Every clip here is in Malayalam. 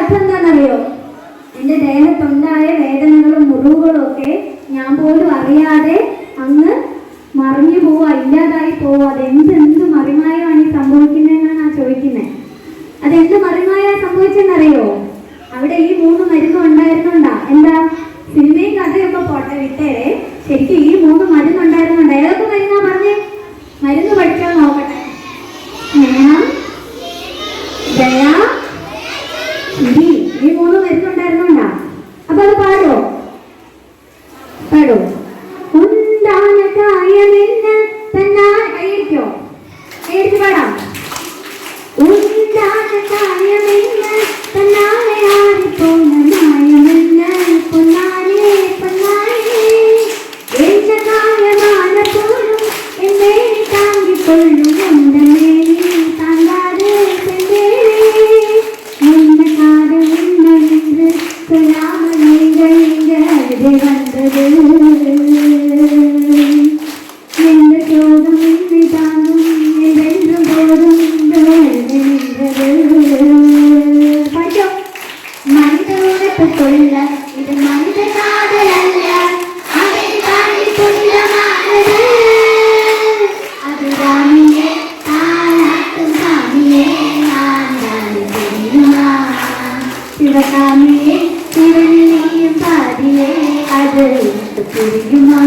അർത്ഥം എന്താണെന്നറിയോ? എൻ്റെ ദേഹത്തുണ്ടായ വേദനകളും മുറിവുകളും ഒക്കെ ഞാൻ പോലും അറിയാതെ അങ്ങ് മറിഞ്ഞു പോവുക, ഇല്ലാതായി പോവുക. അതെന്ത് മറിമായമാണ് ഈ സംഭവിക്കുന്നതെന്നാണ് ആ ചോദിക്കുന്നത്. അതെന്ത് മറിമായ സംഭവിച്ചെന്നറിയോ? അവിടെ ഈ 3 മരുന്നും ഉണ്ടായിരുന്നുണ്ടാ? എന്താ? സിനിമയും കഥയൊക്കെ പോട്ടെ, വിട്ടേരെ. ശരിക്കും ഈ 3 മരുന്നുണ്ടായിരുന്നുണ്ട്. ഏതൊക്കെ മരുന്നാ പറഞ്ഞേ? മരുന്ന് പഠിക്കാൻ നോക്കട്ടെ. സ്നേഹം, ദയ, ചിരി. ഈ 3 മരുന്നുണ്ടായിരുന്നുണ്ടാ? അപ്പൊ അത് പാടോ? പാടോ? ഉണ്ടാന കായമെന്ന് തന്നെ കൈയടിക്കോ? കൈയടിച്ച് പാടാം. ഉണ്ടാന കായമെന്ന് തന്നാലെ ആടിപ്പോന്ന നായമെന്ന് പൊന്നാനെ പൊന്നാനെ എന്റെ കായമാന പോലും എന്നെ താങ്ങിക്കൊള്ളും എന്റെ മേനി താങ്കാതെ എന്റെ കാട് ഉണ്ടെന്ന് സലാമണികൾ വന്നത് എന്റെ ചോദം ഇന്ന് താങ്ങും എന്നും പോതും പഠിച്ചോ? മനിതരുടെ കൊള്ള ഇത് മനിത കാതലല്ല, അവൻ താങ്ങിക്കൊള്ള മാനത്. അത് രാമിയെ താനാട്ടും സ്വാമിയെ ശിവകാമിയെ ശിവനെയും പാതിയെ അത് പുരിയുമാ.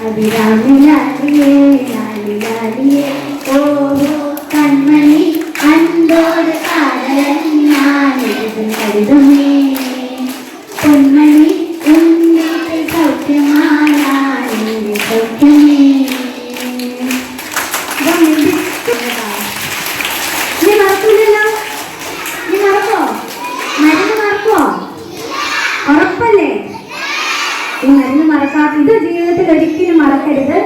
അഭിരാമിലാലിയേ ലാലിലാലിയേ ഓരോ കൺമണി അൻപോട് കാതലൻ ഞാനെഴുതും കരുതുമേ. പൊന്മണി ഉന്നീട്ട് സൗഖ്യമാണേ സൗഖ്യമേ. നീ മറക്കൂലല്ലോ? നീ മറക്കോ? മരുന്ന് മറക്കോ? ഉറപ്പല്ലേ? ഈ മരുന്ന് മറക്കാത്ത ഇത് ജീവിതത്തിൽ ഒരിക്കലും മറക്കരുത്.